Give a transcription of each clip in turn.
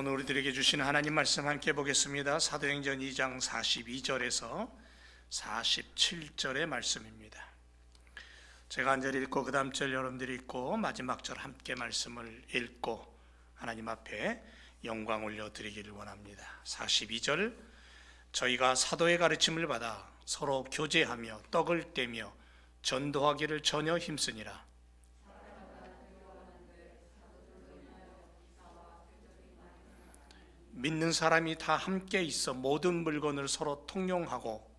오늘 우리들에게 주신 하나님 말씀 함께 보겠습니다. 사도행전 2장 42절에서 47절의 말씀입니다. 제가 한 절 읽고 그 다음 절 여러분들이 읽고 마지막 절 함께 말씀을 읽고 하나님 앞에 영광 올려드리기를 원합니다. 42절, 저희가 사도의 가르침을 받아 서로 교제하며 떡을 떼며 전도하기를 전혀 힘쓰니라. 믿는 사람이 다 함께 있어 모든 물건을 서로 통용하고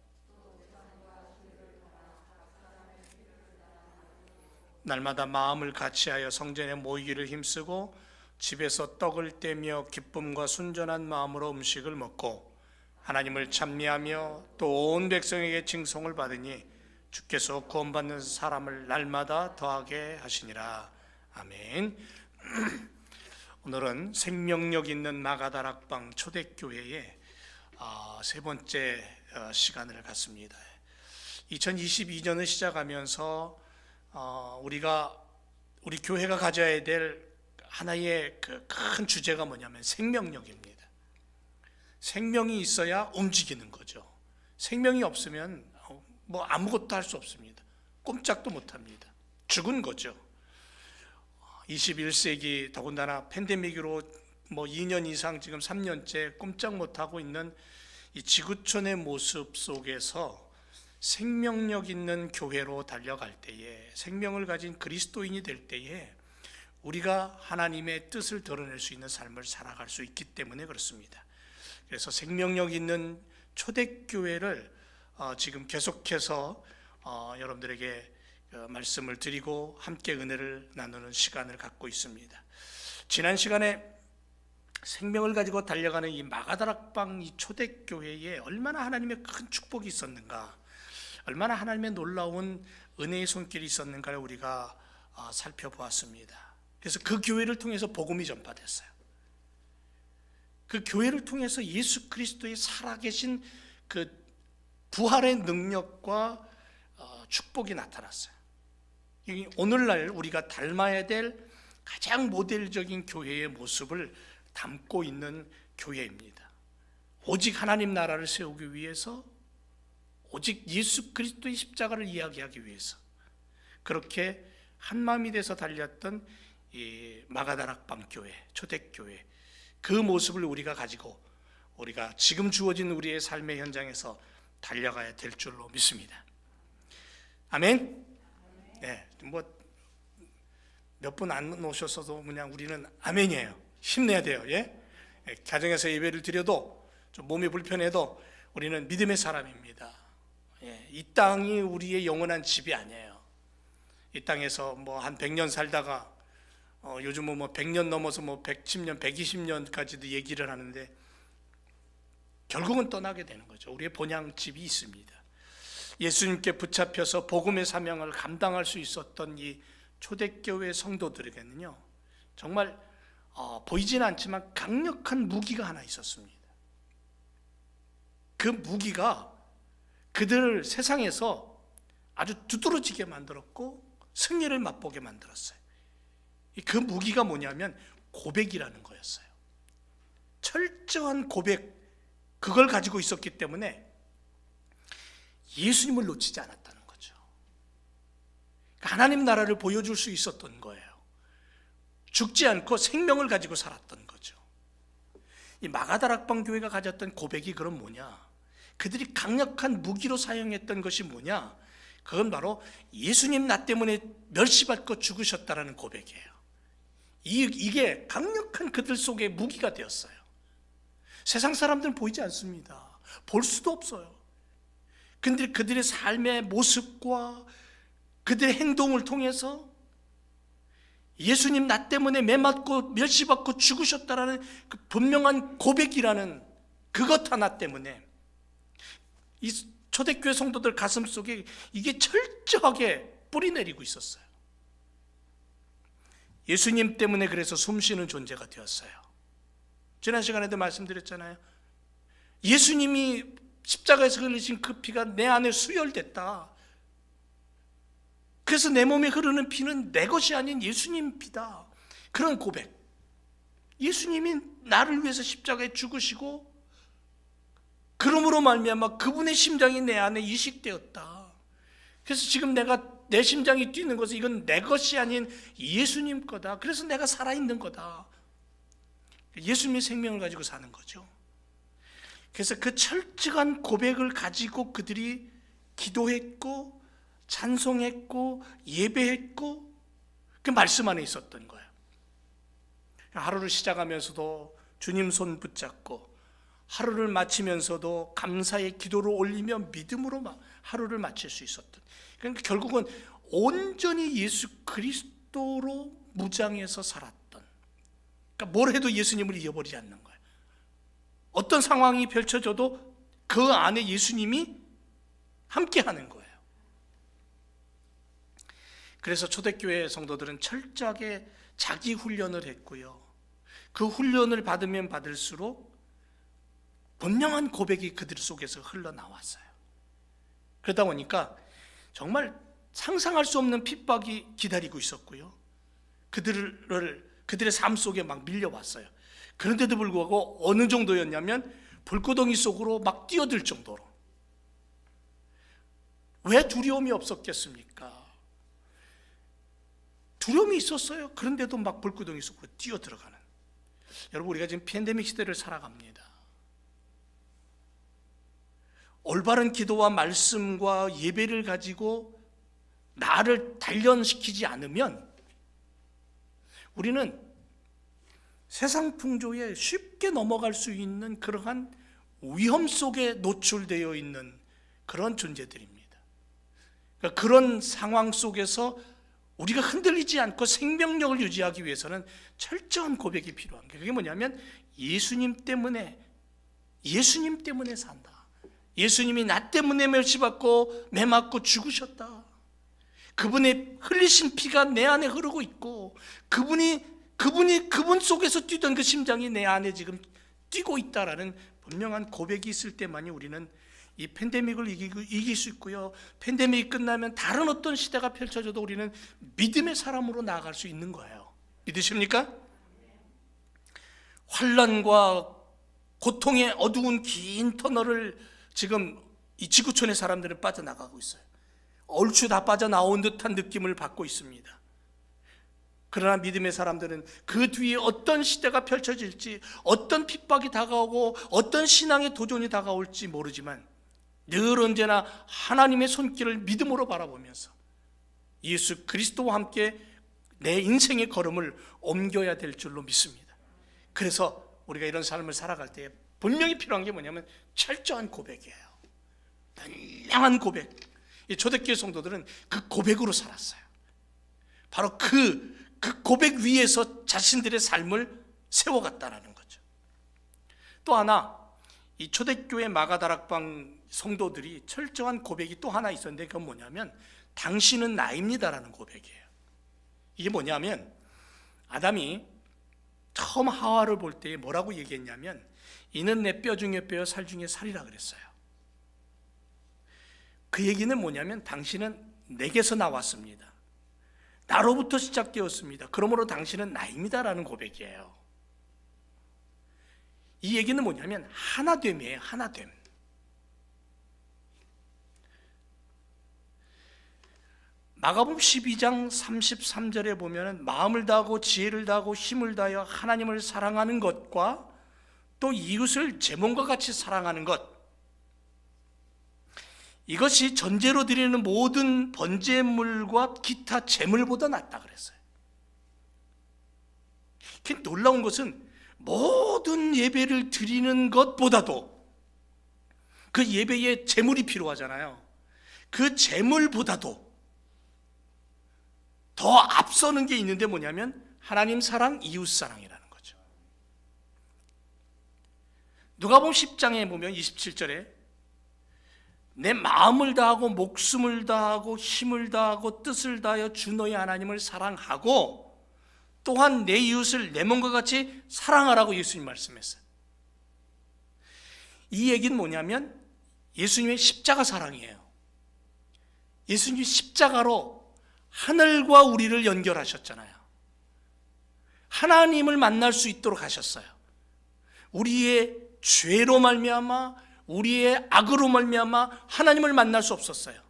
날마다 마음을 같이하여 성전에 모이기를 힘쓰고 집에서 떡을 떼며 기쁨과 순전한 마음으로 음식을 먹고 하나님을 찬미하며 또 온 백성에게 칭송을 받으니 주께서 구원받는 사람을 날마다 더하게 하시니라. 아멘. 오늘은 생명력 있는 마가다락방 초대교회의 세 번째 시간을 갖습니다. 2022년을 시작하면서 우리 교회가 가져야 될 하나의 그 큰 주제가 뭐냐면 생명력입니다. 생명이 있어야 움직이는 거죠. 생명이 없으면 뭐 아무것도 할 수 없습니다. 꼼짝도 못합니다. 죽은 거죠. 21세기 더군다나 팬데믹으로 뭐 2년 이상 지금 3년째 꼼짝 못하고 있는 이 지구촌의 모습 속에서 생명력 있는 교회로 달려갈 때에, 생명을 가진 그리스도인이 될 때에 우리가 하나님의 뜻을 드러낼 수 있는 삶을 살아갈 수 있기 때문에 그렇습니다. 그래서 생명력 있는 초대교회를 지금 계속해서 여러분들에게 말씀을 드리고 함께 은혜를 나누는 시간을 갖고 있습니다. 지난 시간에 생명을 가지고 달려가는 이 마가다락방 이 초대교회에 얼마나 하나님의 큰 축복이 있었는가, 얼마나 하나님의 놀라운 은혜의 손길이 있었는가를 우리가 살펴보았습니다. 그래서 그 교회를 통해서 복음이 전파됐어요. 그 교회를 통해서 예수 그리스도의 살아계신 그 부활의 능력과 축복이 나타났어요. 오늘날 우리가 닮아야 될 가장 모델적인 교회의 모습을 담고 있는 교회입니다. 오직 하나님 나라를 세우기 위해서, 오직 예수 그리스도의 십자가를 이야기하기 위해서 그렇게 한마음이 돼서 달렸던 이 마가다락방 교회, 초대교회, 그 모습을 우리가 가지고 우리가 지금 주어진 우리의 삶의 현장에서 달려가야 될 줄로 믿습니다. 아멘. 네, 뭐 몇 분 안 오셨어도 그냥 우리는 아멘이에요. 힘내야 돼요. 예? 가정에서 예배를 드려도 좀 몸이 불편해도 우리는 믿음의 사람입니다. 예, 이 땅이 우리의 영원한 집이 아니에요. 이 땅에서 뭐 한 100년 살다가 요즘은 뭐 100년 넘어서 뭐 110년, 120년까지도 얘기를 하는데 결국은 떠나게 되는 거죠. 우리의 본향 집이 있습니다. 예수님께 붙잡혀서 복음의 사명을 감당할 수 있었던 이 초대교회 성도들에게는요, 정말 보이진 않지만 강력한 무기가 하나 있었습니다. 그 무기가 그들을 세상에서 아주 두드러지게 만들었고 승리를 맛보게 만들었어요. 그 무기가 뭐냐면 고백이라는 거였어요. 철저한 고백, 그걸 가지고 있었기 때문에 예수님을 놓치지 않았다는 거죠. 하나님 나라를 보여줄 수 있었던 거예요. 죽지 않고 생명을 가지고 살았던 거죠. 이 마가다락방 교회가 가졌던 고백이 그럼 뭐냐? 그들이 강력한 무기로 사용했던 것이 뭐냐? 그건 바로 예수님 나 때문에 멸시받고 죽으셨다라는 고백이에요. 이게 강력한 그들 속에 무기가 되었어요. 세상 사람들은 보이지 않습니다. 볼 수도 없어요. 근데 그들의 삶의 모습과 그들의 행동을 통해서 예수님 나 때문에 매맞고 멸시받고 죽으셨다라는 그 분명한 고백이라는 그것 하나 때문에 이 초대교회 성도들 가슴 속에 이게 철저하게 뿌리내리고 있었어요. 예수님 때문에 그래서 숨쉬는 존재가 되었어요. 지난 시간에도 말씀드렸잖아요. 예수님이 십자가에서 흘리신 그 피가 내 안에 수혈됐다. 그래서 내 몸에 흐르는 피는 내 것이 아닌 예수님 피다. 그런 고백. 예수님이 나를 위해서 십자가에 죽으시고 그러므로 말미암아 그분의 심장이 내 안에 이식되었다. 그래서 지금 내 심장이 뛰는 것은 이건 내 것이 아닌 예수님 거다. 그래서 내가 살아있는 거다. 예수님의 생명을 가지고 사는 거죠. 그래서 그 철저한 고백을 가지고 그들이 기도했고 찬송했고 예배했고 그 말씀 안에 있었던 거예요. 하루를 시작하면서도 주님 손 붙잡고 하루를 마치면서도 감사의 기도를 올리며 믿음으로 하루를 마칠 수 있었던, 그러니까 결국은 온전히 예수 그리스도로 무장해서 살았던, 그러니까 뭘 해도 예수님을 잊어버리지 않는 거예요. 어떤 상황이 펼쳐져도 그 안에 예수님이 함께하는 거예요. 그래서 초대교회 성도들은 철저하게 자기 훈련을 했고요, 그 훈련을 받으면 받을수록 분명한 고백이 그들 속에서 흘러나왔어요. 그러다 보니까 정말 상상할 수 없는 핍박이 기다리고 있었고요, 그들의 삶 속에 막 밀려왔어요. 그런데도 불구하고 어느 정도였냐면 불구덩이 속으로 막 뛰어들 정도로. 왜 두려움이 없었겠습니까? 두려움이 있었어요. 그런데도 막 불구덩이 속으로 뛰어들어가는. 여러분, 우리가 지금 팬데믹 시대를 살아갑니다. 올바른 기도와 말씀과 예배를 가지고 나를 단련시키지 않으면 우리는 세상 풍조에 쉽게 넘어갈 수 있는 그러한 위험 속에 노출되어 있는 그런 존재들입니다. 그러니까 그런 상황 속에서 우리가 흔들리지 않고 생명력을 유지하기 위해서는 철저한 고백이 필요한 게, 그게 뭐냐면 예수님 때문에 산다. 예수님이 나 때문에 멸시받고 매맞고 죽으셨다. 그분의 흘리신 피가 내 안에 흐르고 있고 그분 속에서 뛰던 그 심장이 내 안에 지금 뛰고 있다라는 분명한 고백이 있을 때만이 우리는 이 팬데믹을 이길 수 있고요, 팬데믹이 끝나면 다른 어떤 시대가 펼쳐져도 우리는 믿음의 사람으로 나아갈 수 있는 거예요. 믿으십니까? 환난과 고통의 어두운 긴 터널을 지금 이 지구촌의 사람들은 빠져나가고 있어요. 얼추 다 빠져나온 듯한 느낌을 받고 있습니다. 그러나 믿음의 사람들은 그 뒤에 어떤 시대가 펼쳐질지, 어떤 핍박이 다가오고 어떤 신앙의 도전이 다가올지 모르지만 늘 언제나 하나님의 손길을 믿음으로 바라보면서 예수 그리스도와 함께 내 인생의 걸음을 옮겨야 될 줄로 믿습니다. 그래서 우리가 이런 삶을 살아갈 때 분명히 필요한 게 뭐냐면 철저한 고백이에요. 분명한 고백. 이 초대교회 성도들은 그 고백으로 살았어요. 바로 그 고백 위에서 자신들의 삶을 세워갔다라는 거죠. 또 하나, 이 초대교회 마가다락방 성도들이 철저한 고백이 또 하나 있었는데, 그건 뭐냐면 당신은 나입니다라는 고백이에요. 이게 뭐냐면 아담이 처음 하와를 볼 때 뭐라고 얘기했냐면 이는 내 뼈 중에 뼈, 살 중에 살이라 그랬어요. 그 얘기는 뭐냐면 당신은 내게서 나왔습니다. 나로부터 시작되었습니다. 그러므로 당신은 나입니다라는 고백이에요. 이 얘기는 뭐냐면 하나됨이에요. 하나됨. 마가복음 12장 33절에 보면 마음을 다하고 지혜를 다하고 힘을 다하여 하나님을 사랑하는 것과 또 이웃을 제 몸과 같이 사랑하는 것, 이것이 전제로 드리는 모든 번제물과 기타 제물보다 낫다 그랬어요. 놀라운 것은 모든 예배를 드리는 것보다도 그 예배에 제물이 필요하잖아요. 그 제물보다도 더 앞서는 게 있는데 뭐냐면 하나님 사랑, 이웃 사랑이라는 거죠. 누가복음 10장에 보면 27절에 내 마음을 다하고 목숨을 다하고 힘을 다하고 뜻을 다하여 주 너희 하나님을 사랑하고 또한 내 이웃을 내 몸과 같이 사랑하라고 예수님 말씀했어요. 이 얘기는 뭐냐면 예수님의 십자가 사랑이에요. 예수님이 십자가로 하늘과 우리를 연결하셨잖아요. 하나님을 만날 수 있도록 하셨어요. 우리의 죄로 말미암아, 우리의 악으로 말미암아 하나님을 만날 수 없었어요.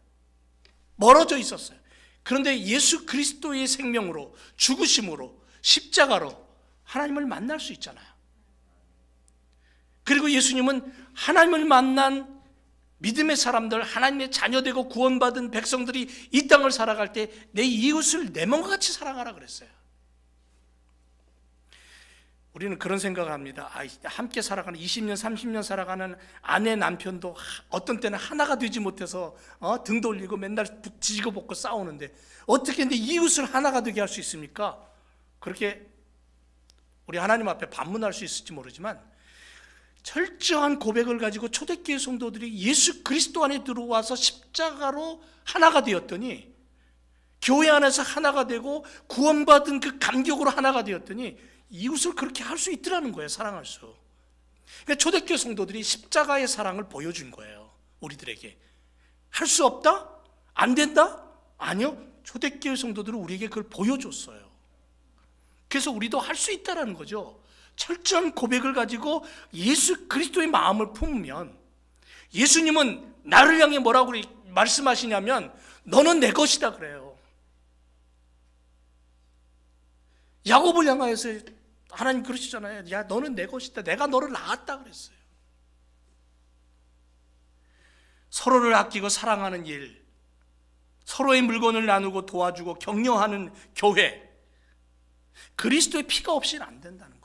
멀어져 있었어요. 그런데 예수 그리스도의 생명으로, 죽으심으로, 십자가로 하나님을 만날 수 있잖아요. 그리고 예수님은 하나님을 만난 믿음의 사람들, 하나님의 자녀되고 구원받은 백성들이 이 땅을 살아갈 때 내 이웃을 내 몸과 같이 사랑하라 그랬어요. 우리는 그런 생각을 합니다. 함께 살아가는 20년, 30년 살아가는 아내, 남편도 어떤 때는 하나가 되지 못해서 등 돌리고 맨날 지지고 볶고 싸우는데 어떻게 내 이웃을 하나가 되게 할 수 있습니까? 그렇게 우리 하나님 앞에 반문할 수 있을지 모르지만 철저한 고백을 가지고 초대교회 성도들이 예수 그리스도 안에 들어와서 십자가로 하나가 되었더니, 교회 안에서 하나가 되고 구원받은 그 감격으로 하나가 되었더니 이웃을 그렇게 할 수 있더라는 거예요. 사랑할 수. 그러니까 초대교회 성도들이 십자가의 사랑을 보여준 거예요. 우리들에게. 할 수 없다? 안 된다? 아니요. 초대교회 성도들은 우리에게 그걸 보여줬어요. 그래서 우리도 할 수 있다는 거죠. 철저한 고백을 가지고 예수 그리스도의 마음을 품으면, 예수님은 나를 향해 뭐라고 말씀하시냐면 너는 내 것이다 그래요. 야곱을 향하여서 하나님 그러시잖아요. 야, 너는 내 것이다. 내가 너를 낳았다 그랬어요. 서로를 아끼고 사랑하는 일, 서로의 물건을 나누고 도와주고 격려하는 교회, 그리스도의 피가 없이는 안 된다는 거예요.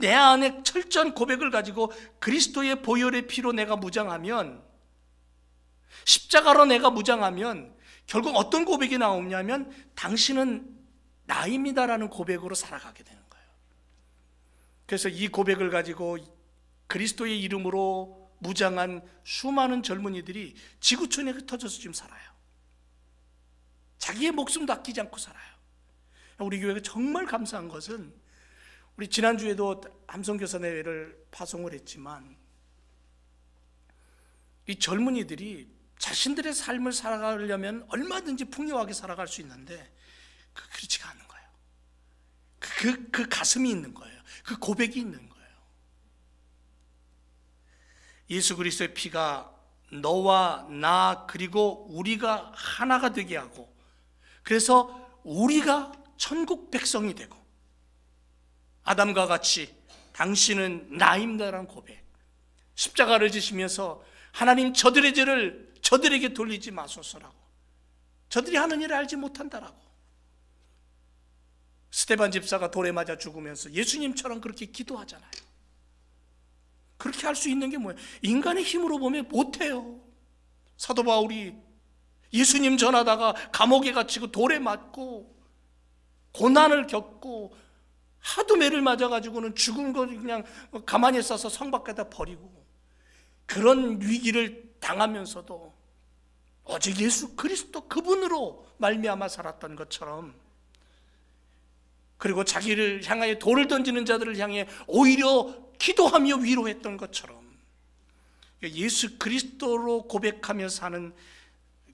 내 안에 철저한 고백을 가지고 그리스도의 보혈의 피로 내가 무장하면, 십자가로 내가 무장하면 결국 어떤 고백이 나오냐면 당신은 나입니다라는 고백으로 살아가게 되는 거예요. 그래서 이 고백을 가지고 그리스도의 이름으로 무장한 수많은 젊은이들이 지구촌에 흩어져서 지금 살아요. 자기의 목숨도 아끼지 않고 살아요. 우리 교회가 정말 감사한 것은, 우리 지난주에도 함성교사내회를 파송을 했지만 이 젊은이들이 자신들의 삶을 살아가려면 얼마든지 풍요하게 살아갈 수 있는데 그렇지가 않은 거예요. 그 가슴이 있는 거예요. 그 고백이 있는 거예요. 예수 그리스도의 피가 너와 나 그리고 우리가 하나가 되게 하고, 그래서 우리가 천국 백성이 되고, 아담과 같이 당신은 나입니다라는 고백, 십자가를 지시면서 하나님 저들의 죄를 저들에게 돌리지 마소서라고, 저들이 하는 일을 알지 못한다라고. 스데반 집사가 돌에 맞아 죽으면서 예수님처럼 그렇게 기도하잖아요. 그렇게 할 수 있는 게 뭐예요? 인간의 힘으로 보면 못해요. 사도 바울이 예수님 전하다가 감옥에 갇히고 돌에 맞고 고난을 겪고 하도 매를 맞아가지고는 죽은 거 그냥 가만히 있어서 성 밖에다 버리고, 그런 위기를 당하면서도 오직 예수 그리스도 그분으로 말미암아 살았던 것처럼, 그리고 자기를 향하여 돌을 던지는 자들을 향해 오히려 기도하며 위로했던 것처럼, 예수 그리스도로 고백하며 사는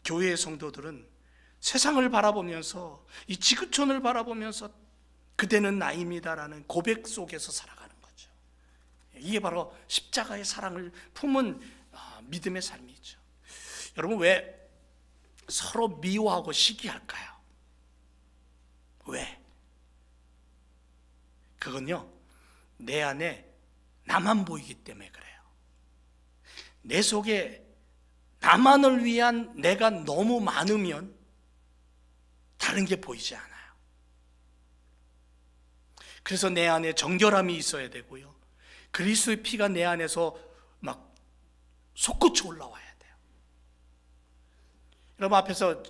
교회의 성도들은 세상을 바라보면서, 이 지구촌을 바라보면서 그대는 나입니다라는 고백 속에서 살아가는 거죠. 이게 바로 십자가의 사랑을 품은 믿음의 삶이죠. 여러분, 왜 서로 미워하고 시기할까요? 왜? 그건요, 내 안에 나만 보이기 때문에 그래요. 내 속에 나만을 위한 내가 너무 많으면 다른 게 보이지 않아요. 그래서 내 안에 정결함이 있어야 되고요, 그리스도의 피가 내 안에서 막 솟구쳐 올라와야 돼요. 여러분, 앞에서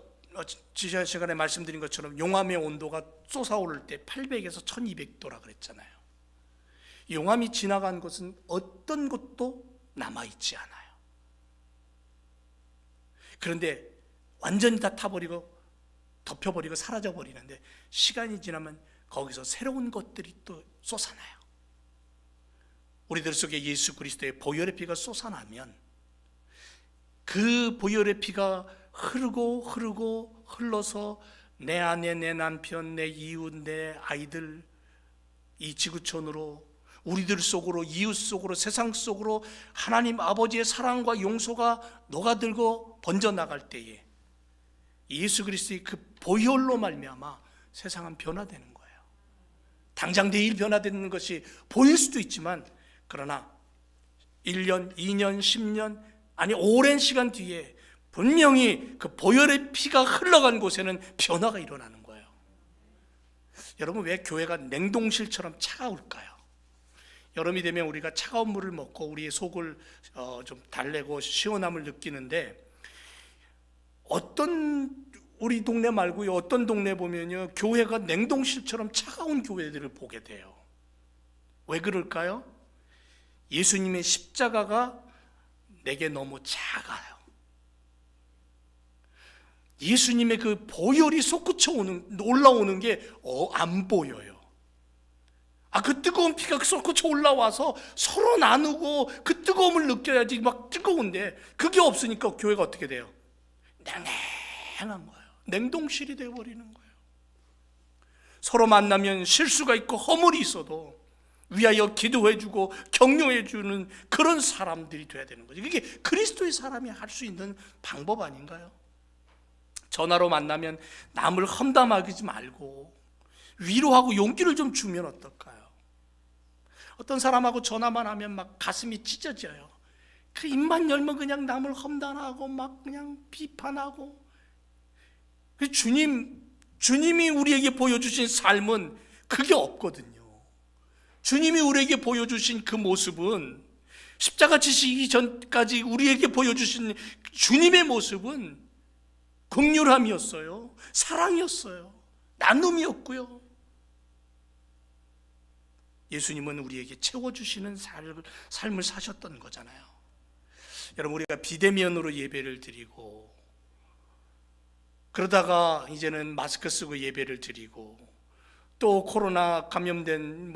지난 시간에 말씀드린 것처럼 용암의 온도가 솟아오를 때 800에서 1200도라 그랬잖아요. 용암이 지나간 곳은 어떤 곳도 남아있지 않아요. 그런데 완전히 다 타버리고 덮여버리고 사라져버리는데, 시간이 지나면 거기서 새로운 것들이 또 솟아나요. 우리들 속에 예수 그리스도의 보혈의 피가 솟아나면 그 보혈의 피가 흐르고 흘러서 내 아내, 내 남편, 내 이웃, 내 아이들, 이 지구촌으로, 우리들 속으로, 이웃 속으로, 세상 속으로 하나님 아버지의 사랑과 용서가 녹아들고 번져나갈 때에 예수 그리스도의 그 보혈로 말미암아 세상은 변화되는 거예요. 당장 내일 변화되는 것이 보일 수도 있지만, 그러나 1년, 2년, 10년, 아니 오랜 시간 뒤에 분명히 그 보혈의 피가 흘러간 곳에는 변화가 일어나는 거예요. 여러분, 왜 교회가 냉동실처럼 차가울까요? 여름이 되면 우리가 차가운 물을 먹고 우리의 속을 좀 달래고 시원함을 느끼는데, 우리 동네 말고요, 어떤 동네 보면요, 교회가 냉동실처럼 차가운 교회들을 보게 돼요. 왜 그럴까요? 예수님의 십자가가 내게 너무 작아요. 예수님의 그 보혈이 솟구쳐 올라오는 게 안 보여요. 그 뜨거운 피가 솟구쳐 올라와서 서로 나누고 그 뜨거움을 느껴야지 막 뜨거운데, 그게 없으니까 교회가 어떻게 돼요? 냉랭한 거예요. 냉동실이 되어버리는 거예요. 서로 만나면 실수가 있고 허물이 있어도 위하여 기도해주고 격려해주는 그런 사람들이 돼야 되는 거죠. 그게 그리스도의 사람이 할 수 있는 방법 아닌가요? 전화로 만나면 남을 험담하지 말고 위로하고 용기를 좀 주면 어떨까요? 어떤 사람하고 전화만 하면 막 가슴이 찢어져요. 그 입만 열면 그냥 남을 험담하고 막 그냥 비판하고. 그 주님이 우리에게 보여주신 삶은 그게 없거든요. 주님이 우리에게 보여주신 그 모습은, 십자가 지시기 전까지 우리에게 보여주신 주님의 모습은 긍휼함이었어요. 사랑이었어요. 나눔이었고요. 예수님은 우리에게 채워주시는 삶을 사셨던 거잖아요. 여러분, 우리가 비대면으로 예배를 드리고, 그러다가 이제는 마스크 쓰고 예배를 드리고, 또 코로나 감염된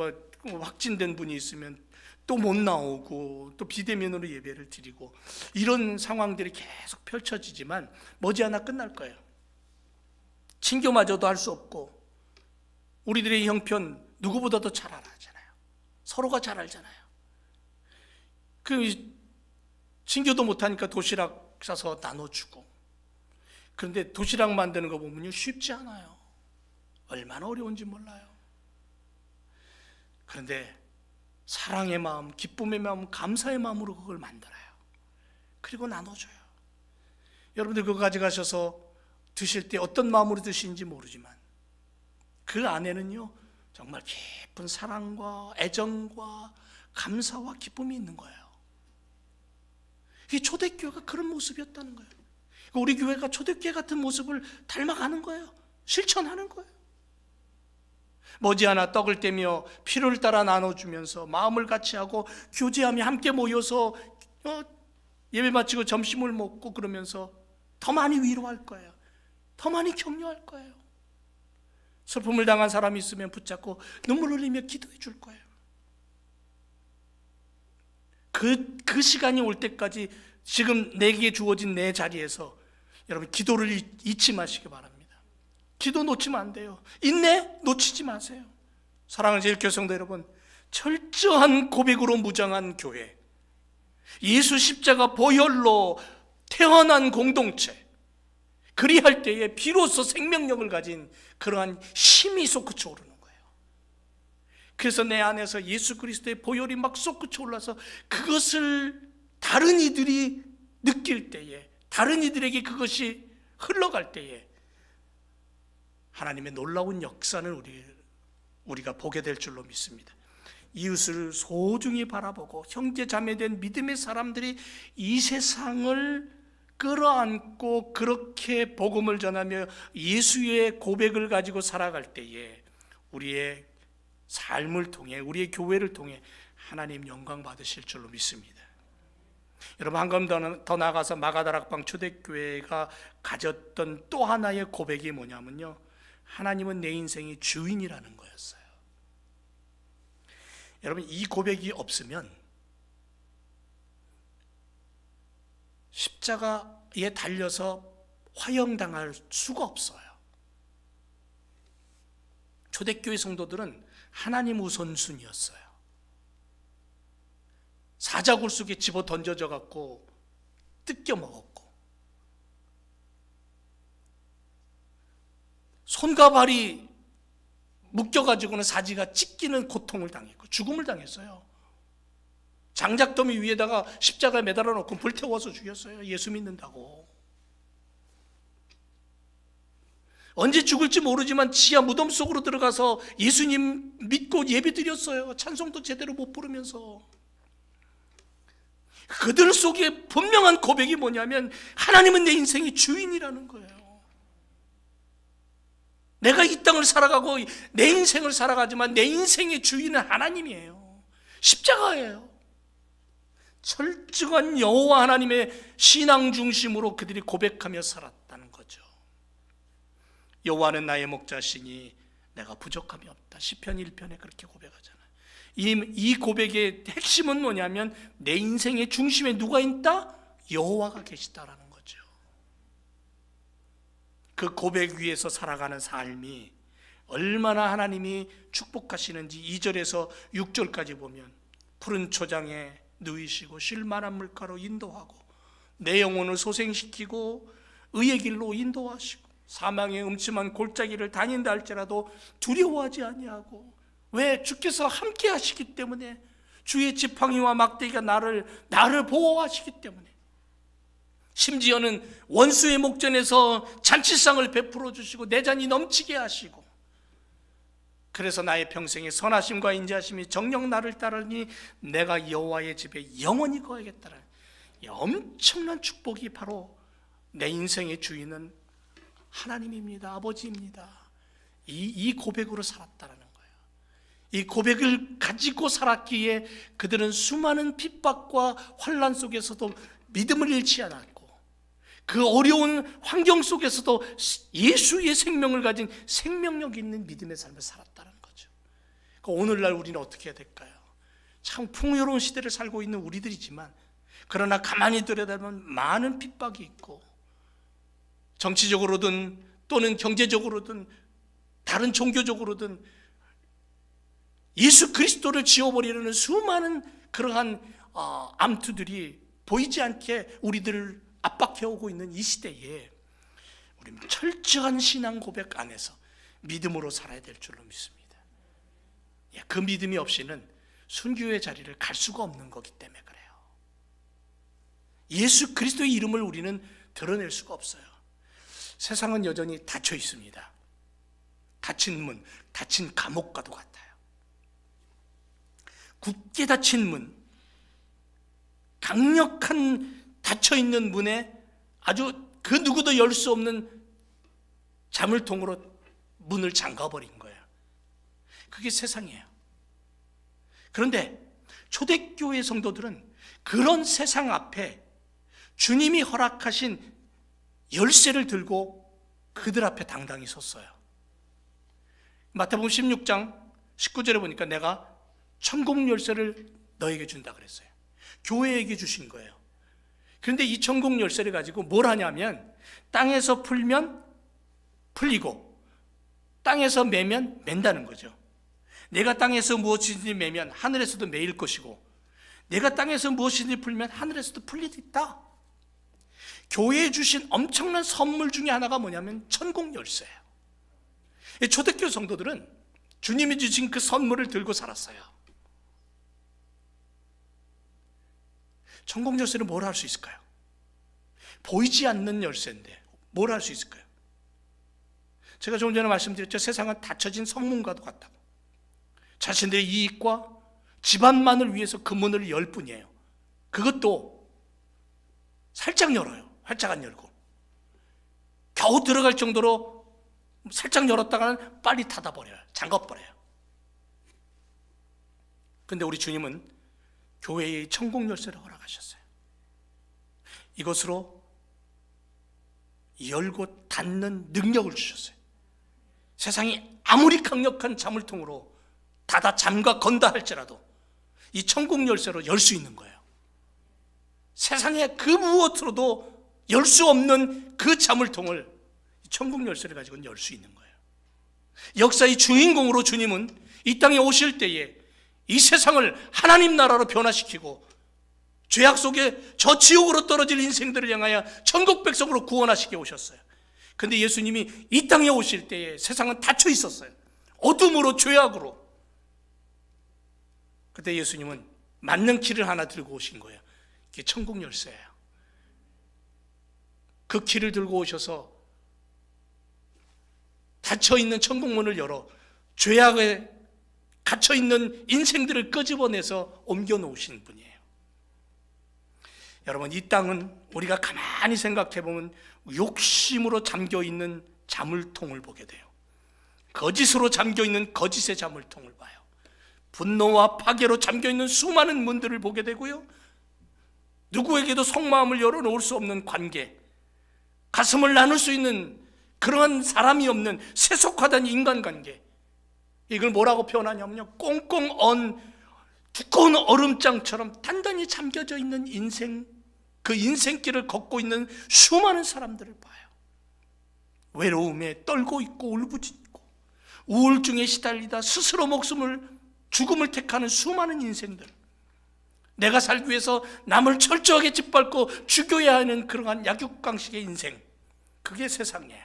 확진된 분이 있으면 또 못 나오고, 또 비대면으로 예배를 드리고, 이런 상황들이 계속 펼쳐지지만 머지않아 끝날 거예요. 친교마저도 할 수 없고, 우리들의 형편 누구보다도 잘 알잖아요. 서로가 잘 알잖아요. 친교도 못하니까 도시락 싸서 나눠주고. 그런데 도시락 만드는 거 보면요, 쉽지 않아요. 얼마나 어려운지 몰라요. 그런데 사랑의 마음, 기쁨의 마음, 감사의 마음으로 그걸 만들어요. 그리고 나눠줘요. 여러분들 그거 가져가셔서 드실 때 어떤 마음으로 드시는지 모르지만 그 안에는요, 정말 깊은 사랑과 애정과 감사와 기쁨이 있는 거예요. 이 초대교회가 그런 모습이었다는 거예요. 우리 교회가 초대교회 같은 모습을 닮아가는 거예요. 실천하는 거예요. 머지않아 떡을 떼며 피를 따라 나눠주면서 마음을 같이 하고 교제하며 함께 모여서 예배 마치고 점심을 먹고 그러면서 더 많이 위로할 거예요. 더 많이 격려할 거예요. 슬픔을 당한 사람이 있으면 붙잡고 눈물 흘리며 기도해 줄 거예요. 그 시간이 올 때까지 지금 내게 주어진 내 자리에서 여러분 기도를 잊지 마시기 바랍니다. 기도 놓치면 안 돼요. 인내 놓치지 마세요. 사랑하는 제일교성도 여러분, 철저한 고백으로 무장한 교회, 예수 십자가 보혈로 태어난 공동체, 그리할 때에 비로소 생명력을 가진 그러한 힘이 솟구쳐 오르는 거예요. 그래서 내 안에서 예수 그리스도의 보혈이 막 솟구쳐 올라서 그것을 다른 이들이 느낄 때에, 다른 이들에게 그것이 흘러갈 때에 하나님의 놀라운 역사는 우리가 보게 될 줄로 믿습니다. 이웃을 소중히 바라보고 형제 자매된 믿음의 사람들이 이 세상을 끌어안고 그렇게 복음을 전하며 예수의 고백을 가지고 살아갈 때에 우리의 삶을 통해, 우리의 교회를 통해 하나님 영광 받으실 줄로 믿습니다. 여러분, 한 걸음 더 나아가서 마가다락방 초대교회가 가졌던 또 하나의 고백이 뭐냐면요, 하나님은 내 인생의 주인이라는 거였어요. 여러분, 이 고백이 없으면 십자가에 달려서 화형당할 수가 없어요. 초대교회 성도들은 하나님 우선순위였어요. 사자굴 속에 집어 던져져 갖고 뜯겨 먹었고, 손과 발이 묶여가지고는 사지가 찢기는 고통을 당했고 죽음을 당했어요. 장작더미 위에다가 십자가에 매달아 놓고 불태워서 죽였어요. 예수 믿는다고. 언제 죽을지 모르지만 지하 무덤 속으로 들어가서 예수님 믿고 예배 드렸어요. 찬송도 제대로 못 부르면서. 그들 속에 분명한 고백이 뭐냐면 하나님은 내 인생의 주인이라는 거예요. 내가 이 땅을 살아가고 내 인생을 살아가지만 내 인생의 주인은 하나님이에요. 십자가예요. 철저한 여호와 하나님의 신앙 중심으로 그들이 고백하며 살았다는 거죠. 여호와는 나의 목자시니 내가 부족함이 없다. 시편 1편에 그렇게 고백하잖아요. 이 고백의 핵심은 뭐냐면 내 인생의 중심에 누가 있다? 여호와가 계시다라는 거죠. 그 고백 위에서 살아가는 삶이 얼마나 하나님이 축복하시는지 2절에서 6절까지 보면 푸른 초장에 누이시고 쉴만한 물가로 인도하고 내 영혼을 소생시키고 의의 길로 인도하시고 사망의 음침한 골짜기를 다닌다 할지라도 두려워하지 아니하고, 왜? 주께서 함께 하시기 때문에, 주의 지팡이와 막대기가 나를 보호하시기 때문에, 심지어는 원수의 목전에서 잔치상을 베풀어 주시고 내 잔이 넘치게 하시고, 그래서 나의 평생에 선하심과 인자하심이 정녕 나를 따르니 내가 여호와의 집에 영원히 거하겠다는 엄청난 축복이 바로 내 인생의 주인은 하나님입니다. 아버지입니다. 이 고백으로 살았다는 거예요. 이 고백을 가지고 살았기에 그들은 수많은 핍박과 환난 속에서도 믿음을 잃지 않았고, 그 어려운 환경 속에서도 예수의 생명을 가진 생명력 있는 믿음의 삶을 살았다는 거죠. 그러니까 오늘날 우리는 어떻게 해야 될까요? 참 풍요로운 시대를 살고 있는 우리들이지만, 그러나 가만히 들여다보면 많은 핍박이 있고, 정치적으로든 또는 경제적으로든 다른 종교적으로든 예수 그리스도를 지워버리려는 수많은 그러한 암투들이 보이지 않게 우리들을 압박해오고 있는 이 시대에 우리는 철저한 신앙 고백 안에서 믿음으로 살아야 될 줄로 믿습니다. 그 믿음이 없이는 순교의 자리를 갈 수가 없는 거기 때문에 그래요. 예수 그리스도의 이름을 우리는 드러낼 수가 없어요. 세상은 여전히 닫혀 있습니다. 닫힌 문, 닫힌 감옥과도 같아요. 굳게 닫힌 문, 강력한 닫혀있는 문에 아주 그 누구도 열 수 없는 자물통으로 문을 잠가버린 거예요. 그게 세상이에요. 그런데 초대교회 성도들은 그런 세상 앞에 주님이 허락하신 열쇠를 들고 그들 앞에 당당히 섰어요. 마태복음 16장 19절에 보니까 내가 천국 열쇠를 너에게 준다 그랬어요. 교회에게 주신 거예요. 그런데 이 천국 열쇠를 가지고 뭘 하냐면, 땅에서 풀면 풀리고 땅에서 매면 맨다는 거죠. 내가 땅에서 무엇이든지 매면 하늘에서도 매일 것이고, 내가 땅에서 무엇이든지 풀면 하늘에서도 풀릴 수 있다. 교회에 주신 엄청난 선물 중에 하나가 뭐냐면 천국 열쇠예요. 초대교회 성도들은 주님이 주신 그 선물을 들고 살았어요. 천국 열쇠는 뭘 할 수 있을까요? 보이지 않는 열쇠인데 뭘 할 수 있을까요? 제가 조금 전에 말씀드렸죠. 세상은 닫혀진 성문과도 같다고. 자신들의 이익과 집안만을 위해서 그 문을 열 뿐이에요. 그것도 살짝 열어요. 활짝 안 열고 겨우 들어갈 정도로 살짝 열었다가는 빨리 닫아버려요. 잠가버려요. 그런데 우리 주님은 교회의 천국 열쇠를 허락하셨어요. 이것으로 열고 닫는 능력을 주셨어요. 세상이 아무리 강력한 자물통으로 닫아 잠가 건다 할지라도 이 천국 열쇠로 열 수 있는 거예요. 세상에 그 무엇으로도 열 수 없는 그 자물통을 천국 열쇠를 가지고는 열 수 있는 거예요. 역사의 주인공으로 주님은 이 땅에 오실 때에 이 세상을 하나님 나라로 변화시키고 죄악 속에 저 지옥으로 떨어질 인생들을 향하여 천국 백성으로 구원하시게 오셨어요. 근데 예수님이 이 땅에 오실 때에 세상은 닫혀 있었어요. 어둠으로, 죄악으로. 그때 예수님은 맞는 키를 하나 들고 오신 거예요. 이게 천국 열쇠예요. 그 키를 들고 오셔서 닫혀있는 천국문을 열어 죄악에 갇혀있는 인생들을 끄집어내서 옮겨놓으신 분이에요. 여러분, 이 땅은 우리가 가만히 생각해보면 욕심으로 잠겨있는 자물통을 보게 돼요. 거짓으로 잠겨있는 거짓의 자물통을 봐요. 분노와 파괴로 잠겨있는 수많은 문들을 보게 되고요, 누구에게도 속마음을 열어놓을 수 없는 관계, 가슴을 나눌 수 있는 그러한 사람이 없는 세속화된 인간관계, 이걸 뭐라고 표현하냐면요, 꽁꽁 언 두꺼운 얼음장처럼 단단히 잠겨져 있는 인생, 그 인생길을 걷고 있는 수많은 사람들을 봐요. 외로움에 떨고 있고 울부짖고 우울증에 시달리다 스스로 죽음을 택하는 수많은 인생들, 내가 살기 위해서 남을 철저하게 짓밟고 죽여야 하는 그러한 약육강식의 인생, 그게 세상이에요.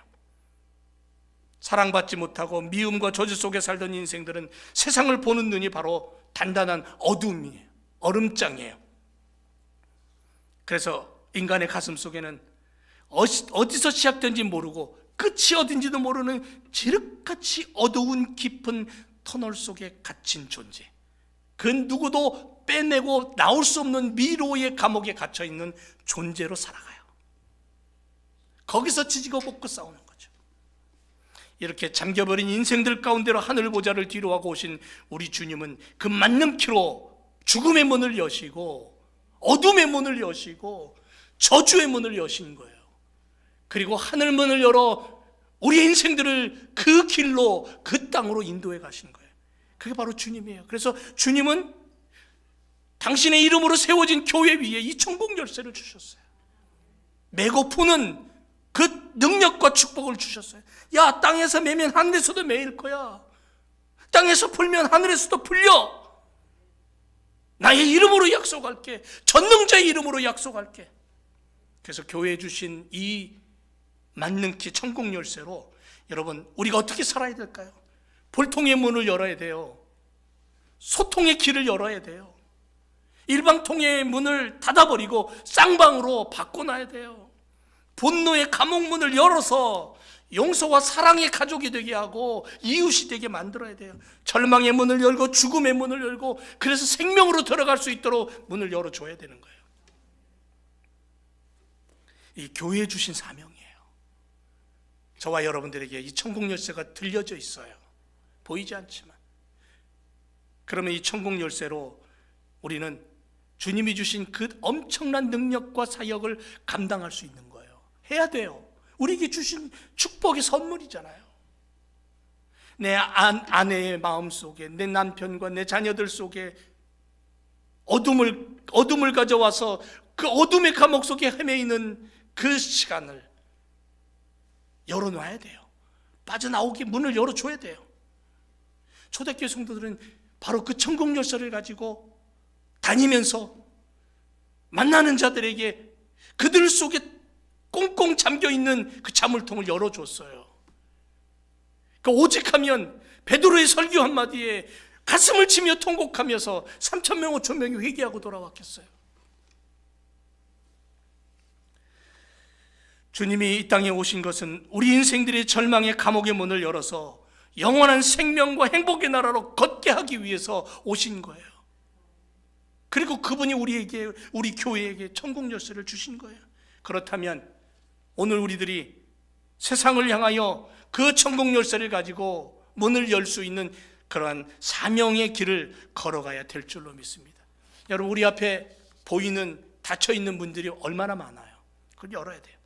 사랑받지 못하고 미움과 저주 속에 살던 인생들은 세상을 보는 눈이 바로 단단한 어둠이에요. 얼음장이에요. 그래서 인간의 가슴 속에는 어디서 시작된지 모르고 끝이 어딘지도 모르는 지륵같이 어두운 깊은 터널 속에 갇힌 존재, 그 누구도 빼내고 나올 수 없는 미로의 감옥에 갇혀있는 존재로 살아가요. 거기서 지지고 볶고 싸우는 거죠. 이렇게 잠겨버린 인생들 가운데로 하늘 보좌를 뒤로하고 오신 우리 주님은 그 맞는 키로 죽음의 문을 여시고 어둠의 문을 여시고 저주의 문을 여신 거예요. 그리고 하늘 문을 열어 우리 인생들을 그 길로, 그 땅으로 인도해 가신 거예요. 그게 바로 주님이에요. 그래서 주님은 당신의 이름으로 세워진 교회 위에 이 천국 열쇠를 주셨어요. 메고 푸는 그 능력과 축복을 주셨어요. 야, 땅에서 매면 하늘에서도 매일 거야. 땅에서 풀면 하늘에서도 풀려. 나의 이름으로 약속할게. 전능자의 이름으로 약속할게. 그래서 교회에 주신 이 맞는 키, 천국 열쇠로 여러분, 우리가 어떻게 살아야 될까요? 볼통의 문을 열어야 돼요. 소통의 길을 열어야 돼요. 일방통의 문을 닫아버리고 쌍방으로 바꿔놔야 돼요. 분노의 감옥문을 열어서 용서와 사랑의 가족이 되게 하고 이웃이 되게 만들어야 돼요. 절망의 문을 열고 죽음의 문을 열고, 그래서 생명으로 들어갈 수 있도록 문을 열어줘야 되는 거예요. 이 교회에 주신 사명이에요. 저와 여러분들에게 이 천국 열쇠가 들려져 있어요. 보이지 않지만. 그러면 이 천국 열쇠로 우리는 주님이 주신 그 엄청난 능력과 사역을 감당할 수 있는 거예요. 해야 돼요. 우리에게 주신 축복의 선물이잖아요. 내 아내의 마음 속에, 내 남편과 내 자녀들 속에 어둠을 가져와서 그 어둠의 감옥 속에 헤매이는 그 시간을 열어놔야 돼요. 빠져나오게 문을 열어줘야 돼요. 초대교회 성도들은 바로 그 천국 열쇠를 가지고 다니면서 만나는 자들에게 그들 속에 꽁꽁 잠겨있는 그 자물통을 열어줬어요. 그 오직하면 베드로의 설교 한마디에 가슴을 치며 통곡하면서 3,000명 5,000명이 회개하고 돌아왔겠어요. 주님이 이 땅에 오신 것은 우리 인생들의 절망의 감옥의 문을 열어서 영원한 생명과 행복의 나라로 걷게 하기 위해서 오신 거예요. 그리고 그분이 우리 교회에게 천국 열쇠를 주신 거예요. 그렇다면 오늘 우리들이 세상을 향하여 그 천국 열쇠를 가지고 문을 열 수 있는 그러한 사명의 길을 걸어가야 될 줄로 믿습니다. 여러분, 우리 앞에 보이는 닫혀있는 문들이 얼마나 많아요. 그걸 열어야 돼요.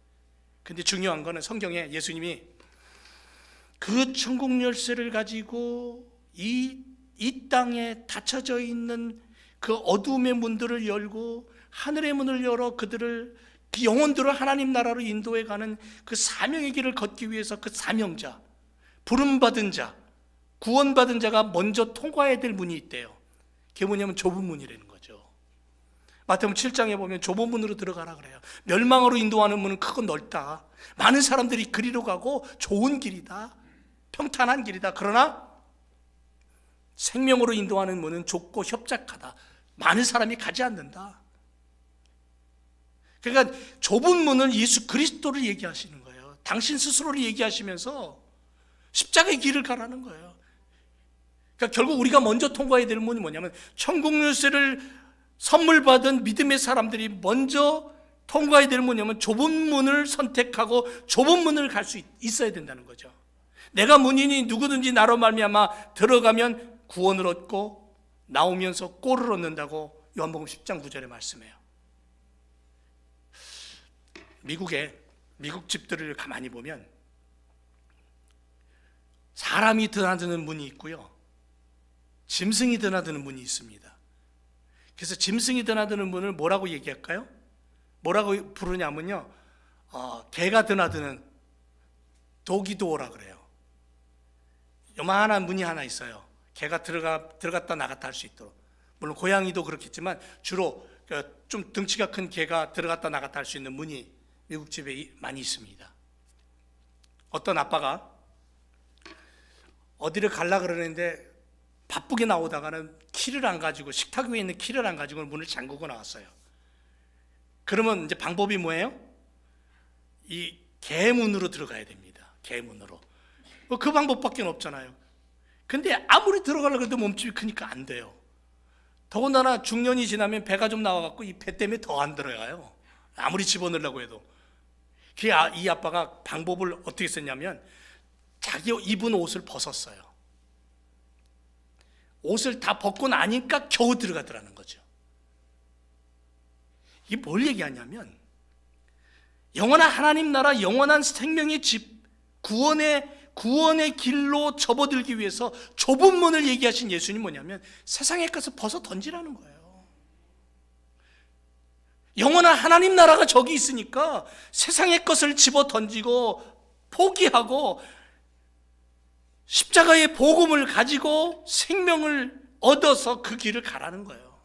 근데 중요한 거는 성경에 예수님이 그 천국 열쇠를 가지고 이 땅에 닫혀져 있는 그 어둠의 문들을 열고 하늘의 문을 열어 그들을, 그 영혼들을 하나님 나라로 인도해 가는 그 사명의 길을 걷기 위해서 그 사명자, 부름받은 자, 구원받은 자가 먼저 통과해야 될 문이 있대요. 그게 뭐냐면 좁은 문이라는 거죠. 마태복음 7장에 보면 좁은 문으로 들어가라 그래요. 멸망으로 인도하는 문은 크고 넓다. 많은 사람들이 그리로 가고 좋은 길이다. 평탄한 길이다. 그러나 생명으로 인도하는 문은 좁고 협착하다. 많은 사람이 가지 않는다. 그러니까 좁은 문은 예수 그리스도를 얘기하시는 거예요. 당신 스스로를 얘기하시면서 십자가의 길을 가라는 거예요. 그러니까 결국 우리가 먼저 통과해야 될 문이 뭐냐면 천국 열쇠를 선물 받은 믿음의 사람들이 먼저 통과해야 될 문이냐면 좁은 문을 선택하고 좁은 문을 갈 수 있어야 된다는 거죠. 내가 문이니 누구든지 나로 말미암아 들어가면 구원을 얻고 나오면서 꼴을 얻는다고 요한복음 10장 9절에 말씀해요. 미국 집들을 가만히 보면 사람이 드나드는 문이 있고요, 짐승이 드나드는 문이 있습니다. 그래서 짐승이 드나드는 문을 뭐라고 얘기할까요? 뭐라고 부르냐면요, 개가 드나드는 도기도어라 그래요. 요만한 문이 하나 있어요. 개가 들어갔다 나갔다 할 수 있도록. 물론 고양이도 그렇겠지만 주로 좀 덩치가 큰 개가 들어갔다 나갔다 할 수 있는 문이 미국 집에 많이 있습니다. 어떤 아빠가 어디를 갈라 그러는데 바쁘게 나오다가는 키를 안 가지고, 식탁 위에 있는 키를 안 가지고 문을 잠그고 나왔어요. 그러면 이제 방법이 뭐예요? 이 개문으로 들어가야 됩니다. 개문으로. 그 방법밖에 없잖아요. 근데 아무리 들어가려고 해도 몸집이 크니까 안 돼요. 더군다나 중년이 지나면 배가 좀 나와갖고 이 배 때문에 더 안 들어가요. 아무리 집어넣으려고 해도. 이 아빠가 방법을 어떻게 썼냐면 자기 입은 옷을 벗었어요. 옷을 다 벗고 나니까 겨우 들어가더라는 거죠. 이게 뭘 얘기하냐면 영원한 하나님 나라, 영원한 생명의 집, 구원의 길로 접어들기 위해서 좁은 문을 얘기하신 예수님 뭐냐면 세상에 가서 벗어 던지라는 거예요. 영원한 하나님 나라가 저기 있으니까 세상의 것을 집어 던지고 포기하고 십자가의 복음을 가지고 생명을 얻어서 그 길을 가라는 거예요.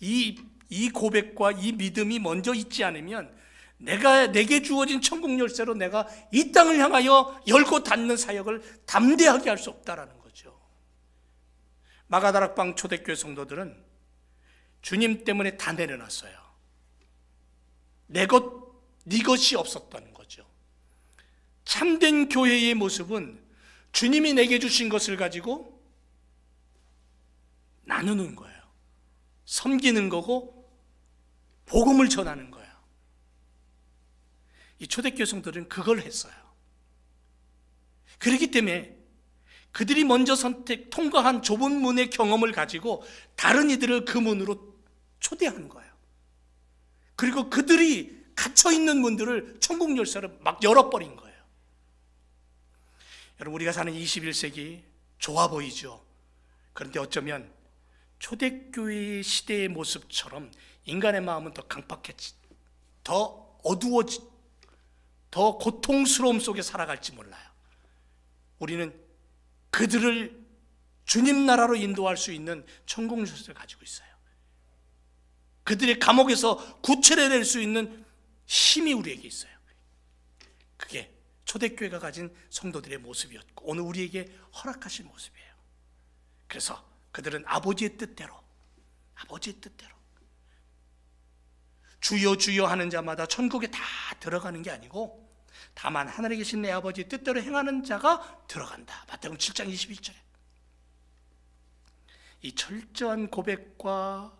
이 고백과 이 믿음이 먼저 있지 않으면 내게 주어진 천국 열쇠로 내가 이 땅을 향하여 열고 닫는 사역을 담대하게 할 수 없다라는 거죠. 마가다락방 초대교회 성도들은 주님 때문에 다 내려놨어요. 네 것이 없었다는 거죠. 참된 교회의 모습은 주님이 내게 주신 것을 가지고 나누는 거예요. 섬기는 거고 복음을 전하는 거예요. 이 초대교회 성도들은 그걸 했어요. 그렇기 때문에 그들이 먼저 통과한 좁은 문의 경험을 가지고 다른 이들을 그 문으로 초대하는 거예요. 그리고 그들이 갇혀있는 문들을 천국 열쇠로 막 열어버린 거예요. 여러분, 우리가 사는 21세기 좋아 보이죠. 그런데 어쩌면 초대교회 시대의 모습처럼 인간의 마음은 더 강팍했지, 더 어두워지, 더 고통스러움 속에 살아갈지 몰라요. 우리는 그들을 주님 나라로 인도할 수 있는 천국 열쇠를 가지고 있어요. 그들의 감옥에서 구출해낼 수 있는 힘이 우리에게 있어요. 그게 초대교회가 가진 성도들의 모습이었고 오늘 우리에게 허락하신 모습이에요. 그래서 그들은 아버지의 뜻대로 주여 주여 하는 자마다 천국에 다 들어가는 게 아니고 다만 하늘에 계신 내 아버지의 뜻대로 행하는 자가 들어간다. 마태복음 7장 21절에 이 철저한 고백과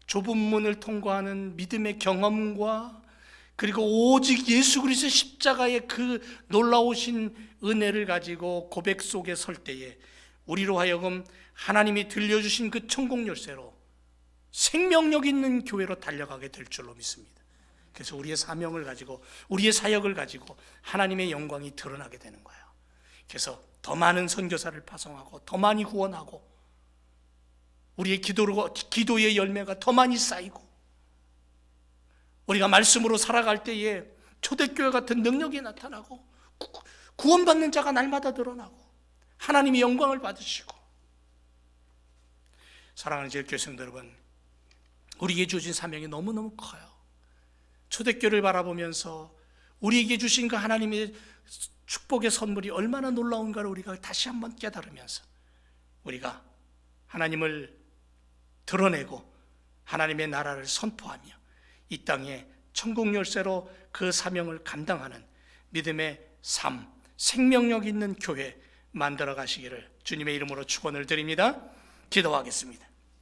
좁은 문을 통과하는 믿음의 경험과 그리고 오직 예수 그리스도의 십자가의 그 놀라우신 은혜를 가지고 고백 속에 설 때에 우리로 하여금 하나님이 들려주신 그 천국 열쇠로 생명력 있는 교회로 달려가게 될 줄로 믿습니다. 그래서 우리의 사명을 가지고 우리의 사역을 가지고 하나님의 영광이 드러나게 되는 거예요. 그래서 더 많은 선교사를 파송하고 더 많이 구원하고 우리의 기도의 열매가 더 많이 쌓이고 우리가 말씀으로 살아갈 때에 초대교회 같은 능력이 나타나고 구원받는 자가 날마다 늘어나고 하나님이 영광을 받으시고. 사랑하는 제일교회성도 여러분, 우리에게 주신 사명이 너무너무 커요. 초대교회를 바라보면서 우리에게 주신 그 하나님의 축복의 선물이 얼마나 놀라운가를 우리가 다시 한번 깨달으면서 우리가 하나님을 드러내고 하나님의 나라를 선포하며 이 땅에 천국 열쇠로 그 사명을 감당하는 믿음의 삶, 생명력 있는 교회 만들어 가시기를 주님의 이름으로 축원을 드립니다. 기도하겠습니다.